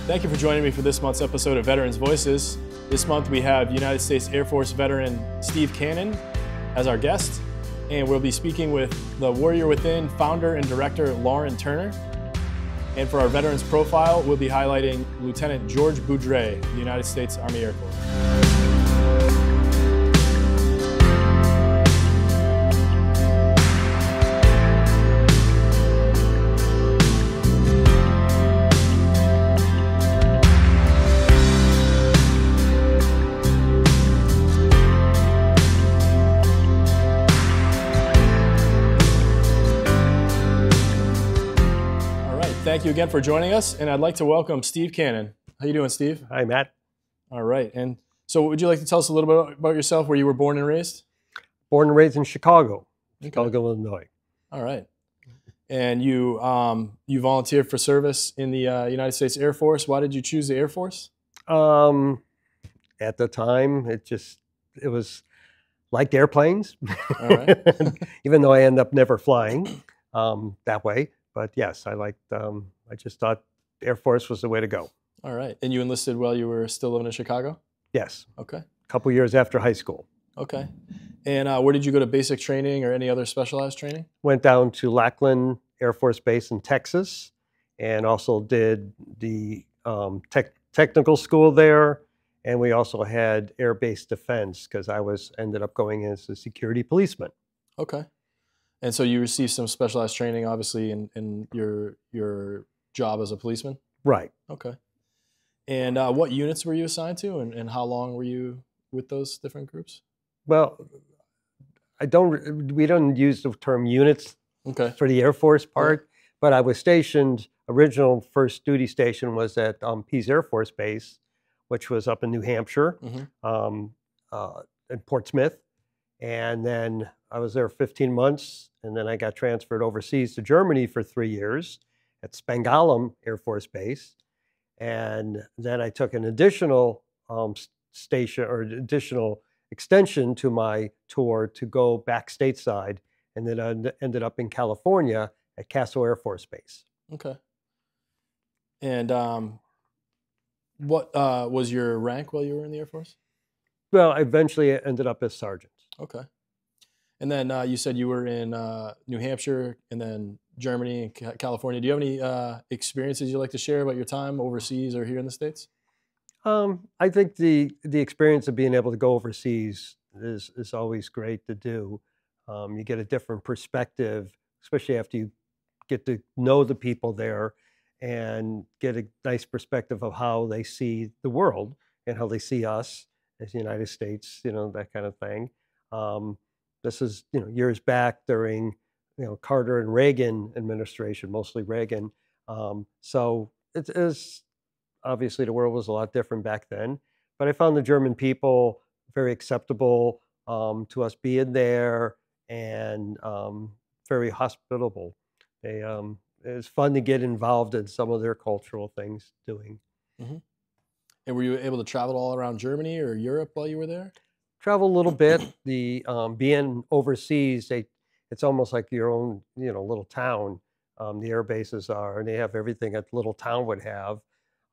Thank you for joining me for this month's episode of Veterans Voices. This month we have United States Air Force veteran Steve Cannon as our guest, and we'll be speaking with the Warrior Within founder and director Lauren Turner. And for our veterans profile, we'll be highlighting Lieutenant George Beaudry, the United States Army Air Corps. Thank you again for joining us, and I'd like to welcome Steve Cannon. How you doing, Steve? Hi, Matt. All right, and so would you like to tell us a little bit about yourself, where you were born and raised? Born and raised in Chicago, Okay. Chicago, Illinois. All right, and you volunteered for service in the United States Air Force. Why did you choose the Air Force? At the time, it was like airplanes, All right. even though I ended up never flying that way. But yes, I just thought Air Force was the way to go. All right. And you enlisted while you were still living in Chicago? Yes. Okay. A couple years after high school. Okay. And where did you go to basic training or any other specialized training? Went down to Lackland Air Force Base in Texas, and also did the technical school there. And we also had Air Base Defense because I ended up going as a security policeman. Okay. And so you received some specialized training, obviously, in your job as a policeman? Right. Okay. And what units were you assigned to, and how long were you with those different groups? Well, we don't use the term units for the Air Force part, but I was stationed, original first duty station was at Pease Air Force Base, which was up in New Hampshire, in Portsmouth. And then I was there 15 months, and then I got transferred overseas to Germany for 3 years at Spangalum Air Force Base. And then I took an additional station or additional extension to my tour to go back stateside, and then I ended up in California at Castle Air Force Base. Okay. And what was your rank while you were in the Air Force? Well, I eventually ended up as sergeant. Okay. And then you said you were in New Hampshire and then Germany and California. Do you have any experiences you'd like to share about your time overseas or here in the States? I think the experience of being able to go overseas is always great to do. You get a different perspective, especially after you get to know the people there and get a nice perspective of how they see the world and how they see us as the United States, that kind of thing. This is, years back during, Carter and Reagan administration, mostly Reagan. So it is, obviously the world was a lot different back then, but I found the German people very acceptable to us being there and very hospitable. It was fun to get involved in some of their cultural things doing. Mm-hmm. And were you able to travel all around Germany or Europe while you were there? Travel a little bit. The being overseas, it's almost like your own, little town. The air bases are, and they have everything a little town would have,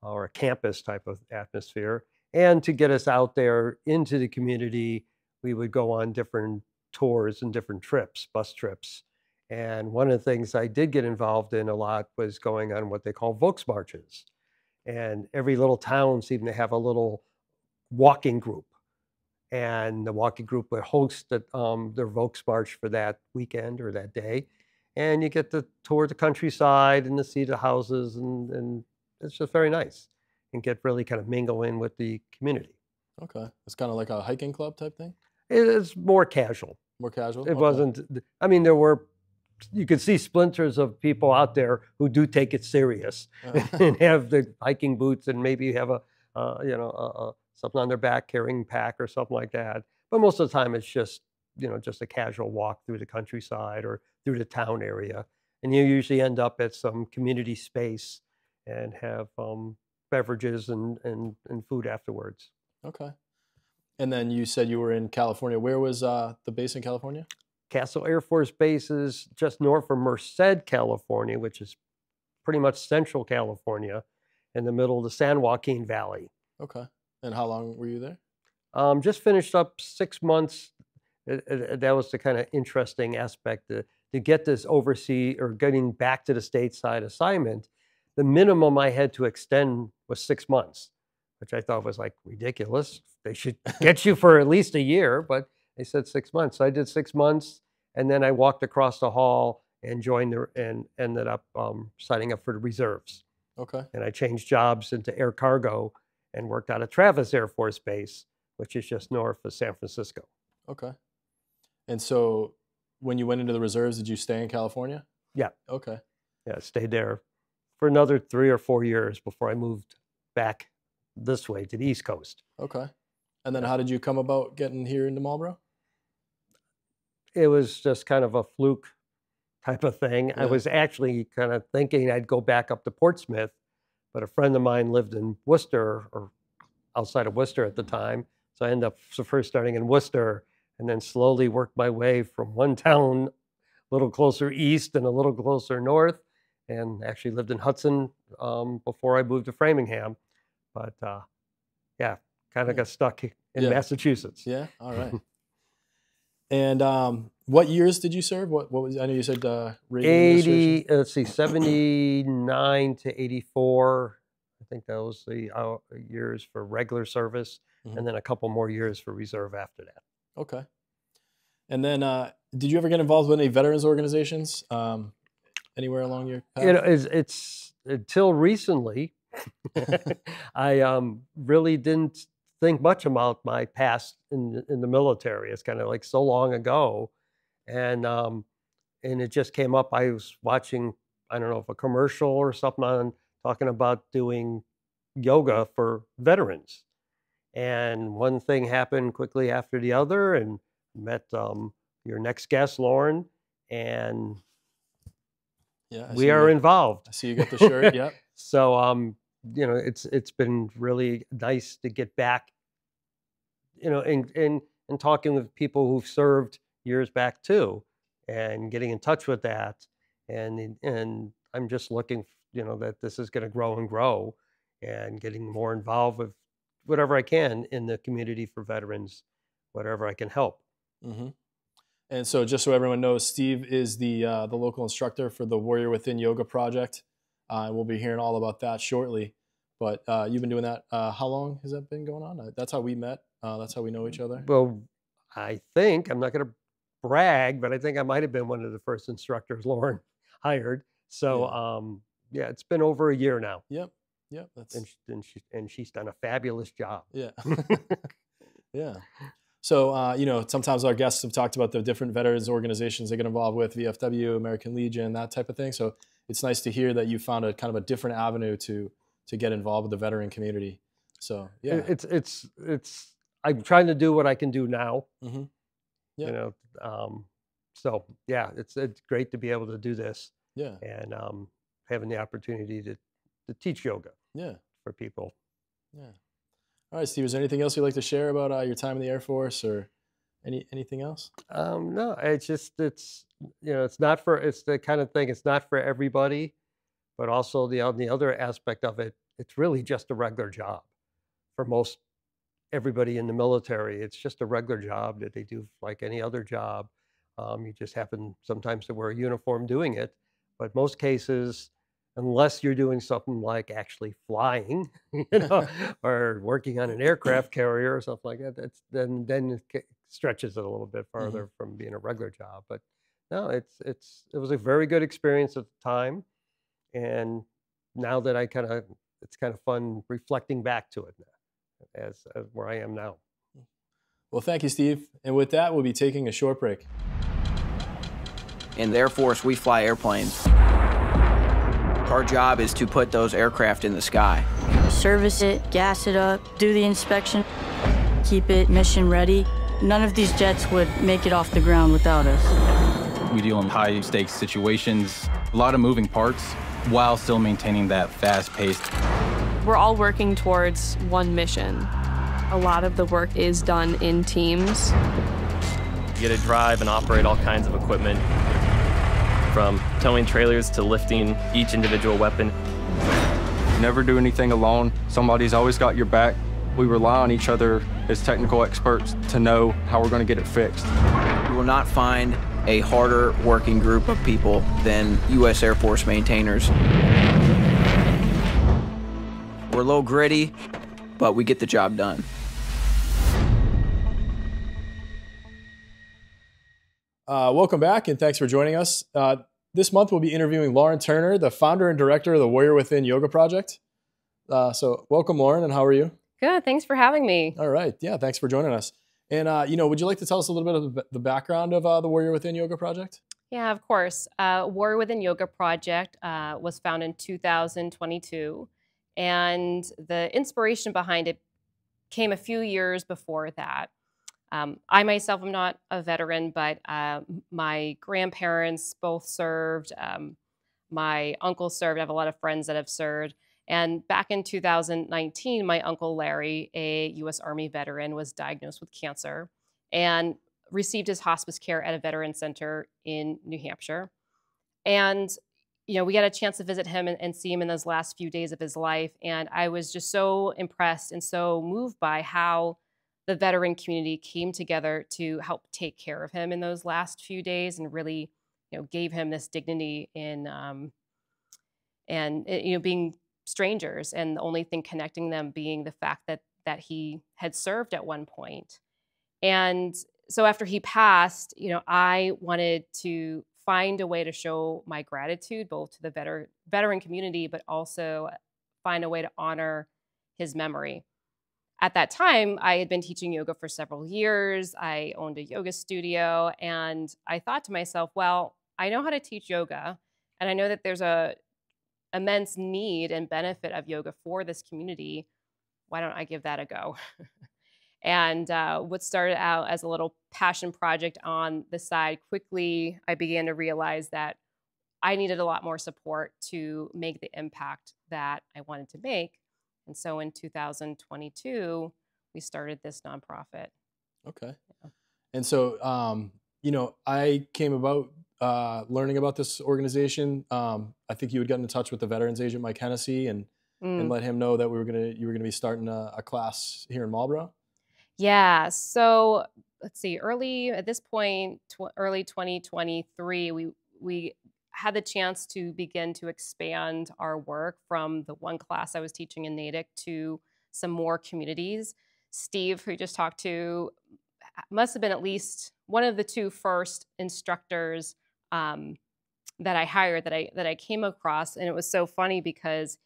or a campus type of atmosphere. And to get us out there into the community, we would go on different tours and different trips, bus trips. And one of the things I did get involved in a lot was going on what they call Volksmarches. And every little town seemed to have a little walking group. And the walking group would host their Volksmarch for that weekend or that day. And you get to tour the countryside and to see the houses, and it's just very nice and get really kind of mingle in with the community. Okay. It's kind of like a hiking club type thing? It is more casual. More casual? It wasn't, you could see splinters of people out there who do take it serious and have the hiking boots and maybe have something on their back, carrying pack or something like that. But most of the time it's just a casual walk through the countryside or through the town area. And you usually end up at some community space and have beverages and food afterwards. Okay. And then you said you were in California. Where was the base in California? Castle Air Force Base is just north of Merced, California, which is pretty much central California. in the middle of the San Joaquin Valley. Okay. And how long were you there? Just finished up 6 months. That was the kind of interesting aspect to get this overseas or getting back to the stateside assignment. The minimum I had to extend was 6 months, which I thought was like ridiculous. They should get you for at least a year, but they said 6 months. So I did 6 months, and then I walked across the hall and joined and ended up signing up for the reserves. Okay. And I changed jobs into air cargo and worked out of Travis Air Force Base, which is just north of San Francisco. Okay. And so when you went into the reserves, did you stay in California? Yeah. Okay. Yeah, I stayed there for another 3 or 4 years before I moved back this way to the East Coast. Okay. And then how did you come about getting here into Marlboro? It was just kind of a fluke type of thing. Yeah. I was actually kind of thinking I'd go back up to Portsmouth, but a friend of mine lived in Worcester, or outside of Worcester at the time. So I ended up first starting in Worcester and then slowly worked my way from one town a little closer east and a little closer north, and actually lived in Hudson before I moved to Framingham. But yeah, kind of got stuck in Massachusetts. Yeah, all right. And what years did you serve? What was, I know you said let's see, 79 to 84. I think that was the years for regular service, and then a couple more years for reserve after that. Okay. And then did you ever get involved with any veterans organizations anywhere along your path? It's until recently, I really didn't think much about my past in the military. It's kind of like so long ago, and it just came up. I was watching, I don't know if a commercial or something on talking about doing yoga for veterans, and one thing happened quickly after the other, and met your next guest, Lauren, and we are involved. I see you got the shirt. Yep. So it's been really nice to get back, and talking with people who've served years back too, and getting in touch with that, and I'm just looking, that this is going to grow and grow, and getting more involved with whatever I can in the community for veterans, whatever I can help. Mm-hmm. And so, just so everyone knows, Steve is the local instructor for the Warrior Within Yoga Project. We'll be hearing all about that shortly. But you've been doing that. How long has that been going on? That's how we met. That's how we know each other. Well, I think, I'm not going to brag, but I think I might have been one of the first instructors Lauren hired. So yeah, it's been over a year now. Yep. That's and she's done a fabulous job. Yeah. Yeah. So sometimes our guests have talked about the different veterans organizations they get involved with, VFW, American Legion, that type of thing. So it's nice to hear that you found a kind of a different avenue to get involved with the veteran community. So yeah, it's I'm trying to do what I can do now. Mm-hmm. Yeah. So yeah, it's great to be able to do this. Yeah. And having the opportunity to teach yoga. Yeah. For people. Yeah. All right, Steve, is there anything else you'd like to share about your time in the Air Force, or anything else? No, it's the kind of thing, it's not for everybody, but also the other aspect of it, it's really just a regular job for most everybody in the military. It's just a regular job that they do like any other job. You just happen sometimes to wear a uniform doing it, but most cases, unless you're doing something like actually flying, or working on an aircraft carrier or something like that, then it stretches it a little bit farther from being a regular job. But no, it was a very good experience at the time, and now that it's kind of fun reflecting back to it as where I am now. Well, thank you, Steve. And with that, we'll be taking a short break. In the Air Force, we fly airplanes. Our job is to put those aircraft in the sky. Service it, gas it up, do the inspection, keep it mission ready. None of these jets would make it off the ground without us. We deal in high-stakes situations, a lot of moving parts, while still maintaining that fast pace. We're all working towards one mission. A lot of the work is done in teams. You get to drive and operate all kinds of equipment, from towing trailers to lifting each individual weapon. never do anything alone. Somebody's always got your back. We rely on each other as technical experts to know how we're going to get it fixed. You will not find a harder working group of people than U.S. Air Force maintainers. We're a little gritty, but we get the job done. Welcome back, and thanks for joining us. This month, we'll be interviewing Lauren Turner, the founder and director of the Warrior Within Yoga Project. So welcome, Lauren, and how are you? Good, thanks for having me. All right, yeah, thanks for joining us. And, would you like to tell us a little bit of the background of the Warrior Within Yoga Project? Yeah, of course. Warrior Within Yoga Project was founded in 2022, and the inspiration behind it came a few years before that. I myself am not a veteran, but my grandparents both served. My uncle served. I have a lot of friends that have served. And back in 2019, my uncle Larry, a U.S. Army veteran, was diagnosed with cancer and received his hospice care at a veteran center in New Hampshire. And, we got a chance to visit him and see him in those last few days of his life. And I was just so impressed and so moved by how the veteran community came together to help take care of him in those last few days and really, gave him this dignity in, being strangers, and the only thing connecting them being the fact that he had served at one point. And so after he passed, I wanted to find a way to show my gratitude both to the veteran community, but also find a way to honor his memory. At that time, I had been teaching yoga for several years. I owned a yoga studio, and I thought to myself, well, I know how to teach yoga, and I know that there's a immense need and benefit of yoga for this community. Why don't I give that a go? And what started out as a little passion project on the side, quickly I began to realize that I needed a lot more support to make the impact that I wanted to make. And so in 2022, we started this nonprofit. Okay. Yeah. And so, I came about learning about this organization. I think you had gotten in touch with the veterans agent, Mike Hennessy, and let him know that you were gonna be starting a class here in Marlboro. Yeah. So let's see. Early 2023, we had the chance to begin to expand our work from the one class I was teaching in Natick to some more communities. Steve, who you just talked to, must have been at least one of the two first instructors that I hired that I came across. And it was so funny because,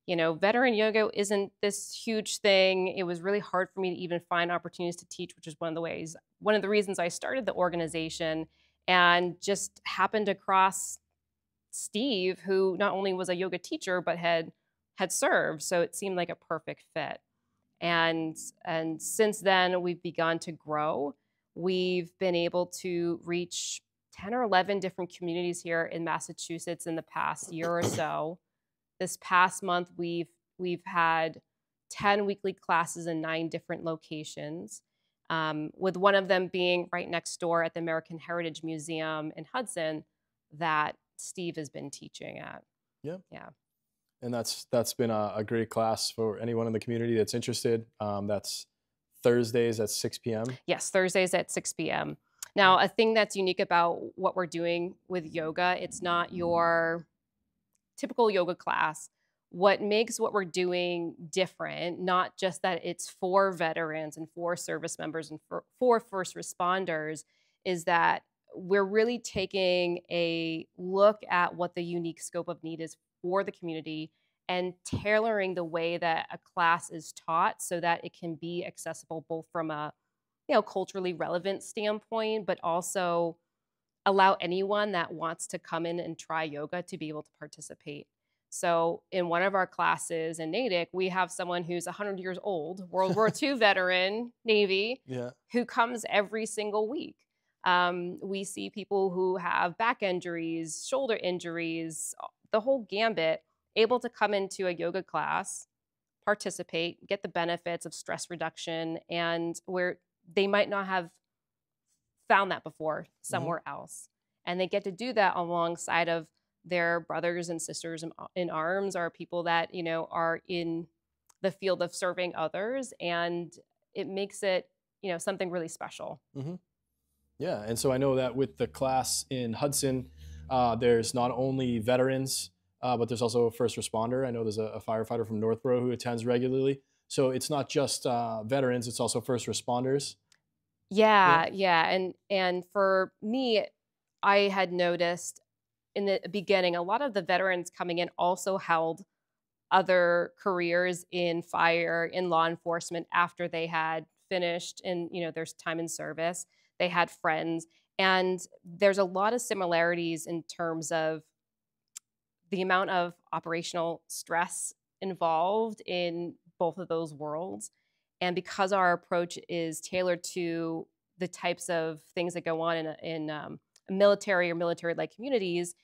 veteran yoga isn't this huge thing. It was really hard for me to even find opportunities to teach, which is one of the reasons I started the organization, and just happened across Steve, who not only was a yoga teacher, but had served. So it seemed like a perfect fit. And since then, we've begun to grow. We've been able to reach 10 or 11 different communities here in Massachusetts in the past year or so. This past month, we've had 10 weekly classes in 9 different locations, with one of them being right next door at the American Heritage Museum in Hudson that Steve has been teaching at. Yeah. Yeah. And that's been a great class for anyone in the community that's interested. That's Thursdays at 6 p.m. Yes, Thursdays at 6 p.m. Now, a thing that's unique about what we're doing with yoga, it's not your typical yoga class. What makes what we're doing different, not just that it's for veterans and for service members and for first responders, is that we're really taking a look at what the unique scope of need is for the community and tailoring the way that a class is taught so that it can be accessible both from a culturally relevant standpoint, but also allow anyone that wants to come in and try yoga to be able to participate. So in one of our classes in Natick, we have someone who's 100 years old, World War II veteran, Navy, who comes every single week. We see people who have back injuries, shoulder injuries, the whole gambit, able to come into a yoga class, participate, get the benefits of stress reduction, and where they might not have found that before somewhere else. And they get to do that alongside of their brothers and sisters in arms, are people that, you know, are in the field of serving others, and it makes it, you know, something really special. Mm-hmm. Yeah, and so I know that with the class in Hudson, there's not only veterans, but there's also a first responder. I know there's a firefighter from Northborough who attends regularly. So it's not just veterans, it's also first responders. Yeah. And for me, I had noticed in the beginning, a lot of the veterans coming in also held other careers in fire, in law enforcement after they had finished in, you know, their time in service. They had friends, and there's a lot of similarities in terms of the amount of operational stress involved in both of those worlds. And because our approach is tailored to the types of things that go on in military or military-like communities,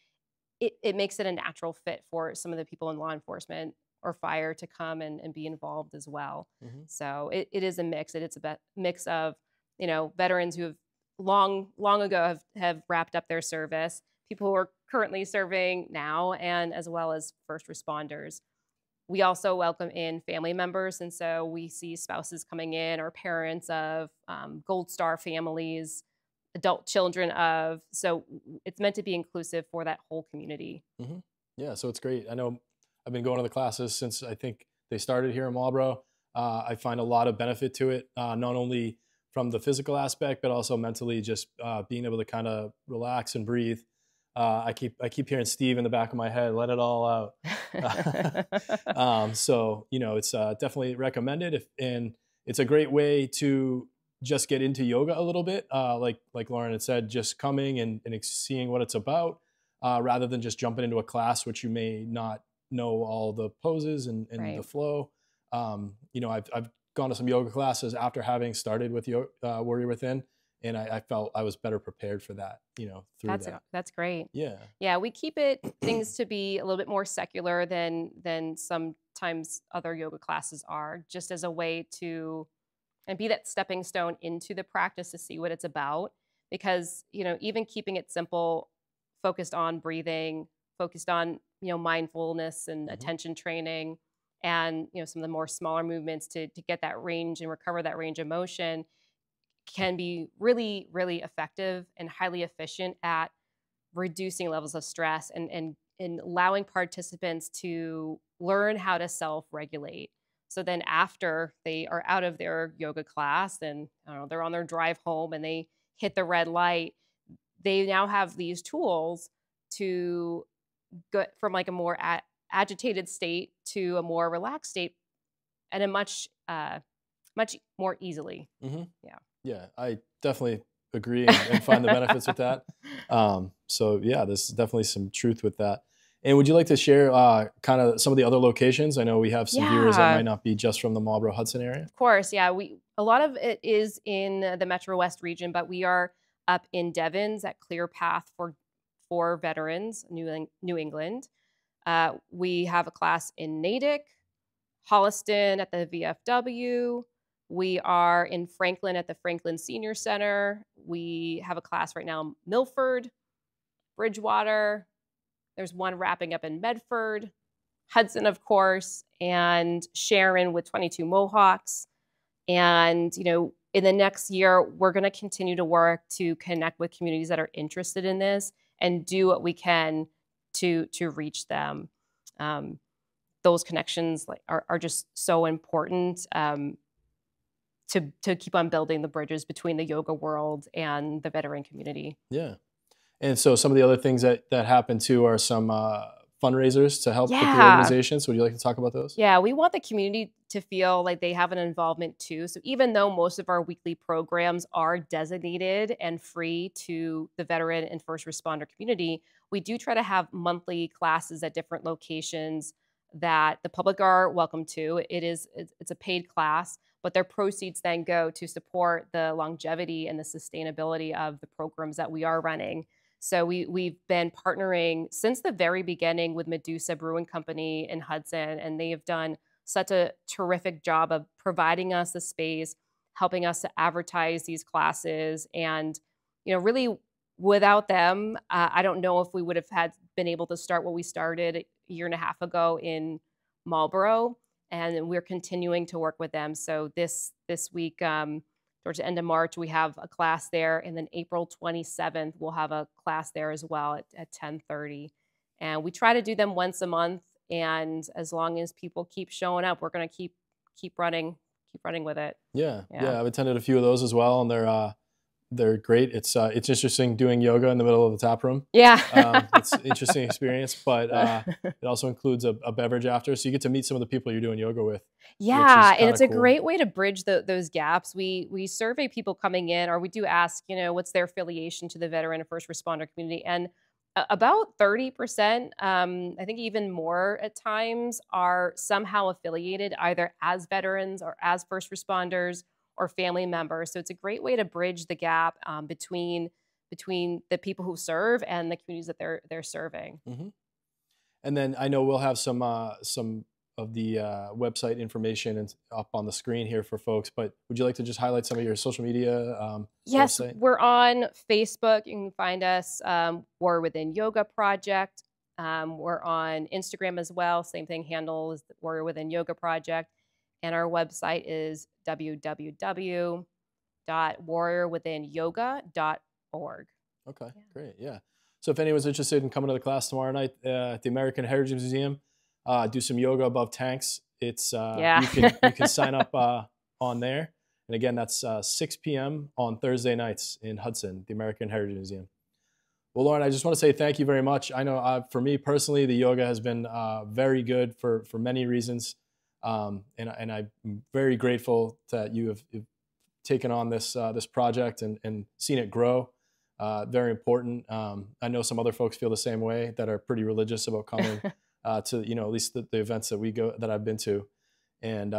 it makes it a natural fit for some of the people in law enforcement or fire to come and be involved as well. Mm-hmm. So it is a mix. It's a mix of, you know, veterans who have long ago have wrapped up their service, people who are currently serving now, and as well as first responders. We also welcome in family members, and so we see spouses coming in, or parents of Gold Star families, adult children of. So it's meant to be inclusive for that whole community. Mm-hmm. Yeah, so it's great. I know I've been going to the classes since I think they started here in Marlboro. I find a lot of benefit to it, not only from the physical aspect, but also mentally, just being able to kind of relax and breathe. I keep hearing Steve in the back of my head, let it all out. So, you know, it's definitely recommended, and it's a great way to just get into yoga a little bit. Like Lauren had said, just coming and seeing what it's about, rather than just jumping into a class, which you may not know all the poses and Right. the flow. You know, I've gone to some yoga classes after having started with Warrior Within, and I felt I was better prepared for that, you know, through that. That's great. Yeah. We keep things to be a little bit more secular than sometimes other yoga classes are, just as a way to, and be that stepping stone into the practice to see what it's about. Because, you know, even keeping it simple, focused on breathing, focused on, you know, mindfulness and attention training, and, you know, some of the more smaller movements to get that range and recover that range of motion, can be really, really effective and highly efficient at reducing levels of stress and allowing participants to learn how to self-regulate. So then after they are out of their yoga class and, I don't know, they're on their drive home and they hit the red light, they now have these tools to go from like a more agitated state to a more relaxed state at a much more easily. Mm-hmm. Yeah, I definitely agree and find the benefits with that. So yeah, there's definitely some truth with that. And would you like to share kind of some of the other locations? I know we have some viewers that might not be just from the Marlboro Hudson area. Of course, yeah. A lot of it is in the Metro West region, but we are up in Devon's at Clear Path for veterans, New England. We have a class in Natick, Holliston at the VFW. We are in Franklin at the Franklin Senior Center. We have a class right now in Milford, Bridgewater. There's one wrapping up in Medford, Hudson, of course, and Sharon with 22 Mohawks. And, you know, in the next year, we're going to continue to work to connect with communities that are interested in this and do what we can to reach them. Those connections are just so important to keep on building the bridges between the yoga world and the veteran community. Yeah. And so some of the other things that happen too are some fundraisers to help with the organization. So would you like to talk about those? Yeah, we want the community to feel like they have an involvement too. So even though most of our weekly programs are designated and free to the veteran and first responder community, we do try to have monthly classes at different locations that the public are welcome to. It's a paid class, but their proceeds then go to support the longevity and the sustainability of the programs that we are running. So we've been partnering since the very beginning with Medusa Brewing Company in Hudson, and they have done such a terrific job of providing us the space, helping us to advertise these classes. And, you know, really without them, I don't know if we would have had been able to start what we started a year and a half ago in Marlboro, and we're continuing to work with them. So this week, towards the end of March, we have a class there, and then April 27th, we'll have a class there as well at 10:30. And we try to do them once a month, and as long as people keep showing up, we're going to keep running with it. Yeah, I've attended a few of those as well, and they're great. It's interesting doing yoga in the middle of the tap room. Yeah. It's an interesting experience, but it also includes a beverage after, so you get to meet some of the people you're doing yoga with. Yeah, and it's a great way to bridge those gaps. We survey people coming in, or we do ask, what's their affiliation to the veteran and first responder community, and about 30%, I think even more at times, are somehow affiliated either as veterans or as first responders or family members. So it's a great way to bridge the gap between the people who serve and the communities that they're serving. Mm-hmm. And then I know we'll have some of the website information up on the screen here for folks, but would you like to just highlight some of your social media? Yes, website? We're on Facebook. You can find us, Warrior Within Yoga Project. We're on Instagram as well. Same thing, handle is Warrior Within Yoga Project. And our website is www.warriorwithinyoga.org. Okay, great, yeah. So if anyone's interested in coming to the class tomorrow night at the American Heritage Museum, do some yoga above tanks. It's you can sign up on there. And again, that's 6 p.m. on Thursday nights in Hudson, the American Heritage Museum. Well, Lauren, I just want to say thank you very much. I know for me personally, the yoga has been very good for many reasons. And I'm very grateful that you have taken on this project and seen it grow. Very important. I know some other folks feel the same way, that are pretty religious about coming to at least the events that I've been to. And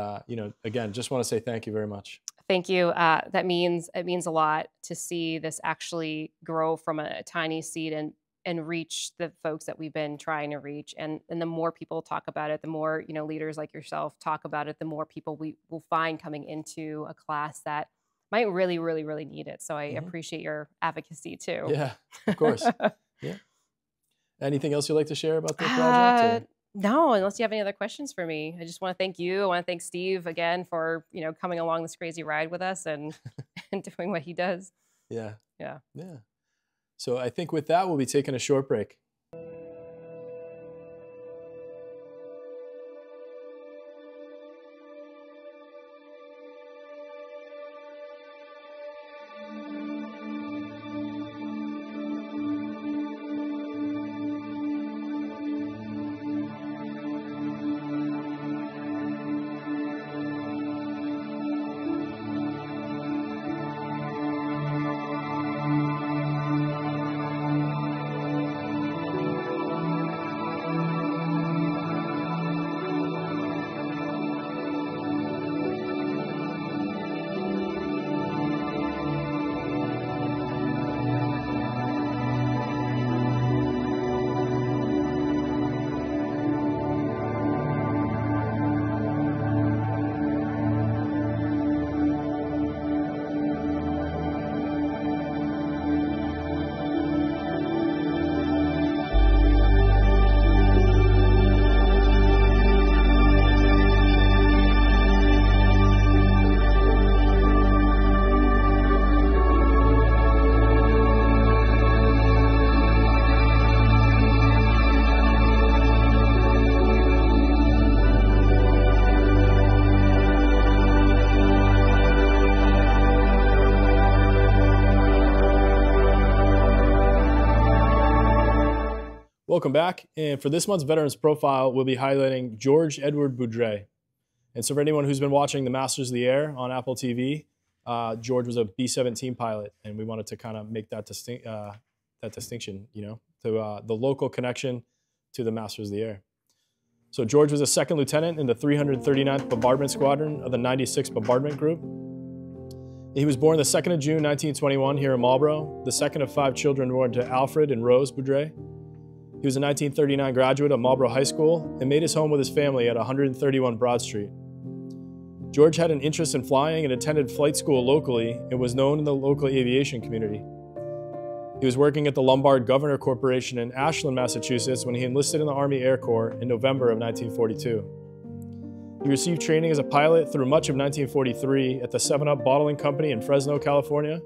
again, just want to say thank you very much. Thank you. It means a lot to see this actually grow from a tiny seed and reach the folks that we've been trying to reach. And the more people talk about it, the more leaders like yourself talk about it, the more people we will find coming into a class that might really, really, really need it. So I appreciate your advocacy too. Yeah, of course. Yeah. Anything else you'd like to share about the project? No, unless you have any other questions for me. I just want to thank you. I want to thank Steve again for coming along this crazy ride with us and doing what he does. Yeah. Yeah. Yeah. So I think with that, we'll be taking a short break. Welcome back. And for this month's Veterans Profile, we'll be highlighting George Edward Beaudry. And so for anyone who's been watching the Masters of the Air on Apple TV, George was a B-17 pilot, and we wanted to kind of make that distinction, to the local connection to the Masters of the Air. So George was a second lieutenant in the 339th Bombardment Squadron of the 96th Bombardment Group. He was born the 2nd of June, 1921 here in Marlboro, the second of 5 children born to Alfred and Rose Beaudry. He was a 1939 graduate of Marlboro High School and made his home with his family at 131 Broad Street. George had an interest in flying and attended flight school locally and was known in the local aviation community. He was working at the Lombard Governor Corporation in Ashland, Massachusetts when he enlisted in the Army Air Corps in November of 1942. He received training as a pilot through much of 1943 at the 7-Up Bottling Company in Fresno, California,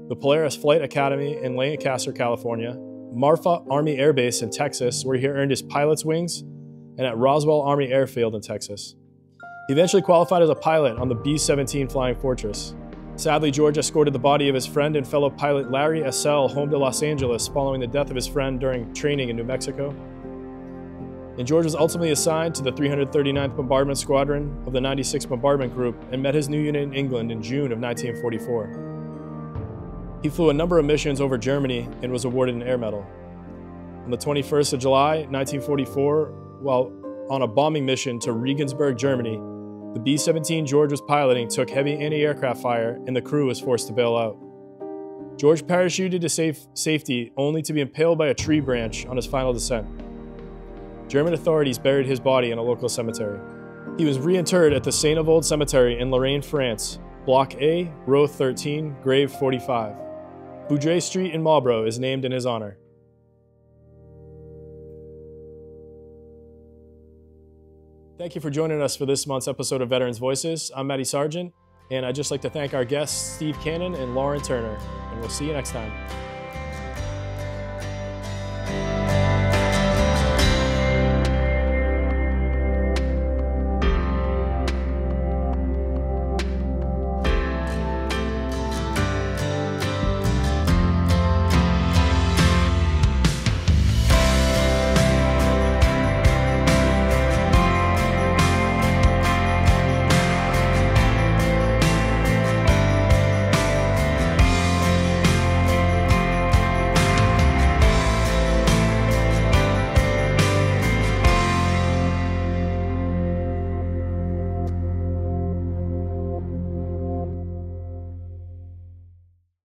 the Polaris Flight Academy in Lancaster, California, Marfa Army Air Base in Texas, where he earned his pilot's wings, and at Roswell Army Airfield in Texas. He eventually qualified as a pilot on the B-17 Flying Fortress. Sadly, George escorted the body of his friend and fellow pilot Larry Essel home to Los Angeles following the death of his friend during training in New Mexico. And George was ultimately assigned to the 339th Bombardment Squadron of the 96th Bombardment Group and met his new unit in England in June of 1944. He flew a number of missions over Germany and was awarded an Air Medal. On the 21st of July, 1944, while on a bombing mission to Regensburg, Germany, the B-17 George was piloting took heavy anti-aircraft fire and the crew was forced to bail out. George parachuted to safety only to be impaled by a tree branch on his final descent. German authorities buried his body in a local cemetery. He was reinterred at the Saint-Avold Cemetery in Lorraine, France, Block A, Row 13, Grave 45. Beaudry Street in Marlborough is named in his honor. Thank you for joining us for this month's episode of Veterans Voices. I'm Matty Sargent, and I'd just like to thank our guests, Steve Cannon and Lauren Turner, and we'll see you next time.